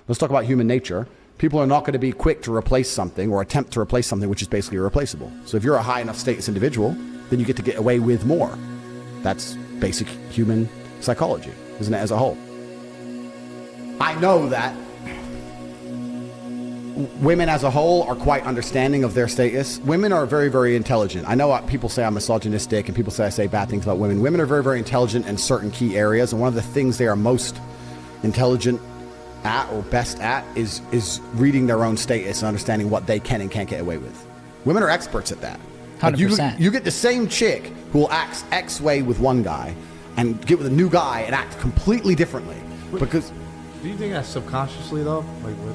Let's talk about human nature. People are not going to be quick to replace something or attempt to replace something which is basically irreplaceable. So if you're a high enough status individual, then you get to get away with more. That's basic human psychology, isn't it, as a whole? I know that women as a whole are quite understanding of their status. Women are very, very intelligent. I know people say I'm misogynistic and people say I say bad things about women. Women are very, very intelligent in certain key areas, and one of the things they are most intelligent at or best at is reading their own status and understanding what they can and can't get away with. Women are experts at that. 100%. You get the same chick who will act X way with one guy and get with a new guy and act completely differently. Because do you think that's subconsciously though?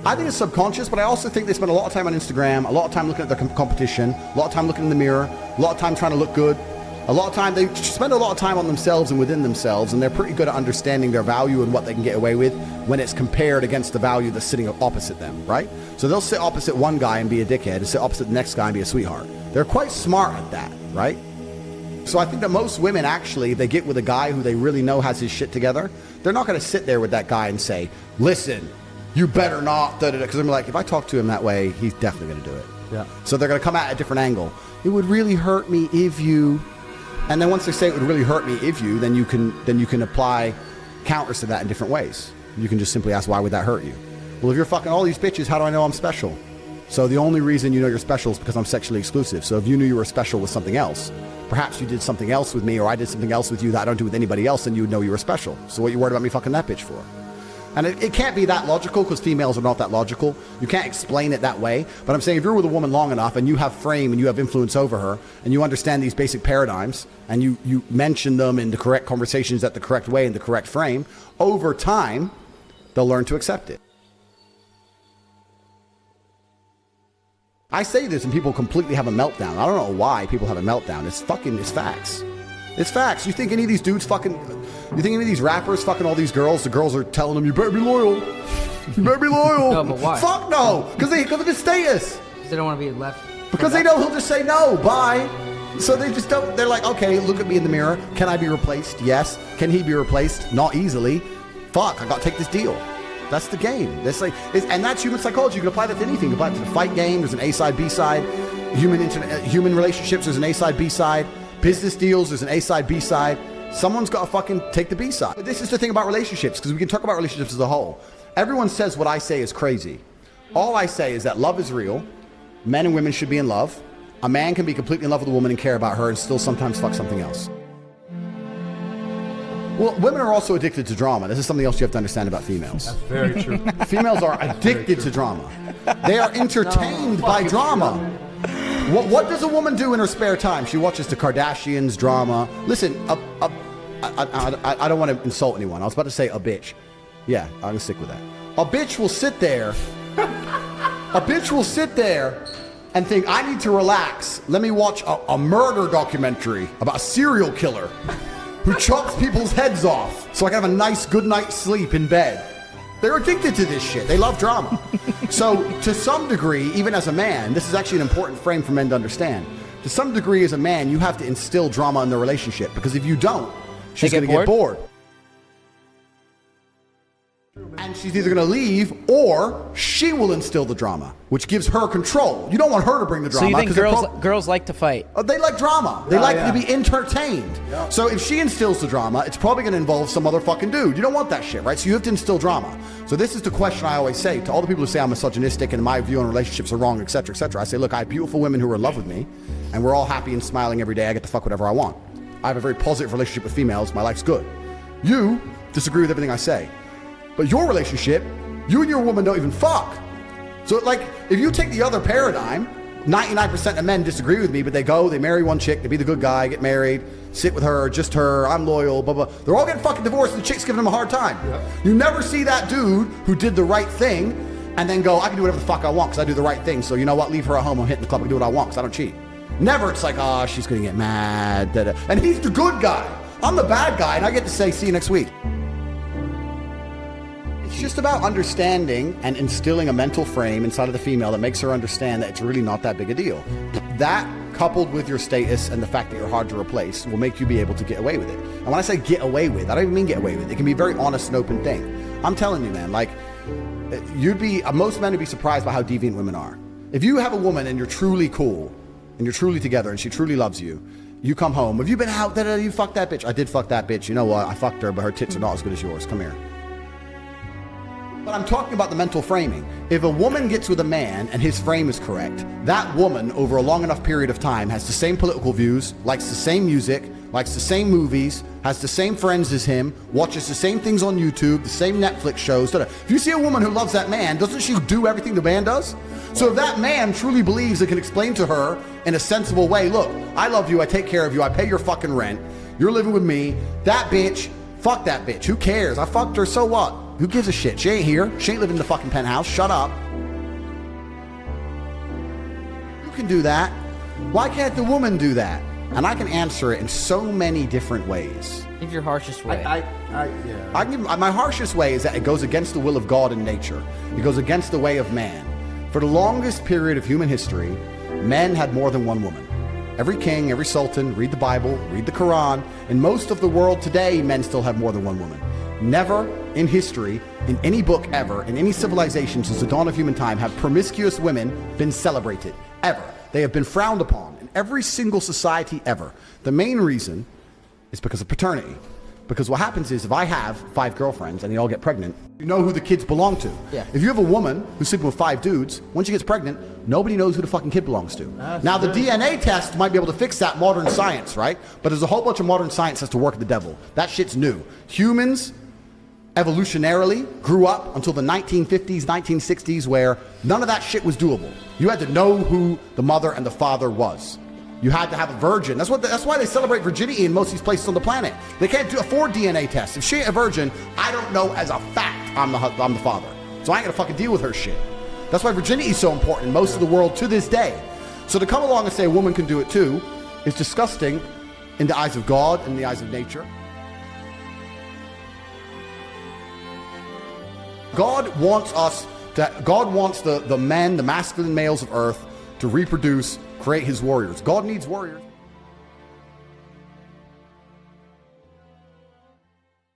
I think it's subconscious, but I also think they spend a lot of time on Instagram, a lot of time looking at their competition, a lot of time looking in the mirror, a lot of time trying to look good. A lot of time, they spend a lot of time on themselves and within themselves, and they're pretty good at understanding their value and what they can get away with when it's compared against the value that's sitting opposite them, right? So they'll sit opposite one guy and be a dickhead, and sit opposite the next guy and be a sweetheart. They're quite smart at that, right? So I think that most women actually, if they get with a guy who they really know has his shit together, they're not going to sit there with that guy and say, listen, you better not, because they're like, if I talk to him that way, he's definitely going to do it. Yeah. So they're going to come at a different angle. It would really hurt me if you... And then once they say it would really hurt me if you, then you can apply counters to that in different ways. You can just simply ask, why would that hurt you? Well, if you're fucking all these bitches, how do I know I'm special? So the only reason you know you're special is because I'm sexually exclusive. So if you knew you were special with something else, perhaps you did something else with me, or I did something else with you that I don't do with anybody else, then you would know you were special. So what you worried about me fucking that bitch for? And it can't be that logical, because females are not that logical. You can't explain it that way. But I'm saying if you're with a woman long enough and you have frame and you have influence over her and you understand these basic paradigms and you mention them in the correct conversations at the correct way in the correct frame, over time, they'll learn to accept it. I say this and people completely have a meltdown. I don't know why people have a meltdown. It's facts. It's facts. You think any of these dudes you think any of these rappers fucking all these girls, the girls are telling them, you better be loyal. You better be loyal. No, but why? Fuck no. Because of his status. Because they don't want to be left. Because they know he'll just say no, bye. So they just don't, they're like, okay, look at me in the mirror. Can I be replaced? Yes. Can he be replaced? Not easily. Fuck, I gotta take this deal. That's the game. That's and that's human psychology. You can apply that to anything. You can apply it to the fight game. There's an A side, B side. Human relationships, there's an A side, B side. Business deals, there's an A side, B side. Someone's got to fucking take the B side. But this is the thing about relationships, because we can talk about relationships as a whole. Everyone says what I say is crazy. All I say is that love is real. Men and women should be in love. A man can be completely in love with a woman and care about her and still sometimes fuck something else. Well, women are also addicted to drama. This is something else you have to understand about females. That's very true. Females are addicted to drama. They are entertained by drama. What does a woman do in her spare time? She watches the Kardashians, drama. Listen, I don't want to insult anyone. I was about to say a bitch. Yeah, I'm going to stick with that. A bitch will sit there. A bitch will sit there and think, I need to relax. Let me watch a murder documentary about a serial killer who chops people's heads off so I can have a nice good night's sleep in bed. They're addicted to this shit. They love drama. So to some degree, even as a man, this is actually an important frame for men to understand. To some degree as a man, you have to instill drama in the relationship, because if you don't, she's going to get bored. And she's either going to leave or she will instill the drama, which gives her control. You don't want her to bring the drama. So you think girls like to fight? They like drama. They like to be entertained. Yeah. So if she instills the drama, it's probably going to involve some other fucking dude. You don't want that shit, right? So you have to instill drama. So this is the question I always say to all the people who say I'm misogynistic and my view on relationships are wrong, etc., etc. I say, look, I have beautiful women who are in love with me, and we're all happy and smiling every day. I get to fuck whatever I want. I have a very positive relationship with females. My life's good. You disagree with everything I say. But your relationship, you and your woman don't even fuck. So like, if you take the other paradigm, 99% of men disagree with me, but they marry one chick, they be the good guy, get married, sit with her, just her, I'm loyal, blah, blah. They're all getting fucking divorced and the chick's giving them a hard time. Yeah. You never see that dude who did the right thing and then go, I can do whatever the fuck I want because I do the right thing. So you know what, leave her at home, I'm hitting the club, I can do what I want because I don't cheat. Never, it's like, oh, she's gonna get mad, da, da. And he's the good guy. I'm the bad guy and I get to say, see you next week. It's just about understanding and instilling a mental frame inside of the female that makes her understand that it's really not that big a deal. That, coupled with your status and the fact that you're hard to replace, will make you be able to get away with it. And when I say get away with, I don't even mean get away with. It can be a very honest and open thing. I'm telling you, man, like, most men would be surprised by how deviant women are. If you have a woman and you're truly cool, and you're truly together, and she truly loves you, you come home, have you been out, you fucked that bitch? I did fuck that bitch. You know what? I fucked her, but her tits are not as good as yours. Come here. But I'm talking about the mental framing. If a woman gets with a man and his frame is correct, that woman, over a long enough period of time, has the same political views, likes the same music, likes the same movies, has the same friends as him, watches the same things on YouTube, the same Netflix shows. If you see a woman who loves that man, doesn't she do everything the man does? So if that man truly believes and can explain to her in a sensible way, look, I love you, I take care of you, I pay your fucking rent, you're living with me, that bitch, fuck that bitch, who cares? I fucked her, so what? Who gives a shit? She ain't here, she ain't living in the fucking penthouse, shut up. You can do that. Why can't the woman do that? And I can answer it in so many different ways. Give your harshest way. My harshest way is that it goes against the will of God and nature. It goes against the way of man. For the longest period of human history, men had more than one woman. Every king, every sultan, read the Bible, read the Quran. In most of the world today, men still have more than one woman. Never in history, in any book ever, in any civilization since the dawn of human time, have promiscuous women been celebrated, ever. They have been frowned upon in every single society ever. The main reason is because of paternity. Because what happens is, if I have 5 girlfriends and they all get pregnant, you know who the kids belong to. Yeah. If you have a woman who's sleeping with 5 dudes, when she gets pregnant, nobody knows who the fucking kid belongs to. Now, the DNA test might be able to fix that, modern science, right? But there's a whole bunch of modern science that has to work the devil. That shit's new. Humans, evolutionarily, grew up until the 1950s, 1960s, where none of that shit was doable. You had to know who the mother and the father was. You had to have a virgin. That's why they celebrate virginity in most of these places on the planet. They can't afford DNA tests. If she ain't a virgin, I don't know as a fact I'm the father. So I ain't gonna fucking deal with her shit. That's why virginity is so important in most of the world to this day. So to come along and say a woman can do it too is disgusting in the eyes of God and in the eyes of nature. God wants the men, the masculine males of earth to reproduce, create his warriors. God needs warriors.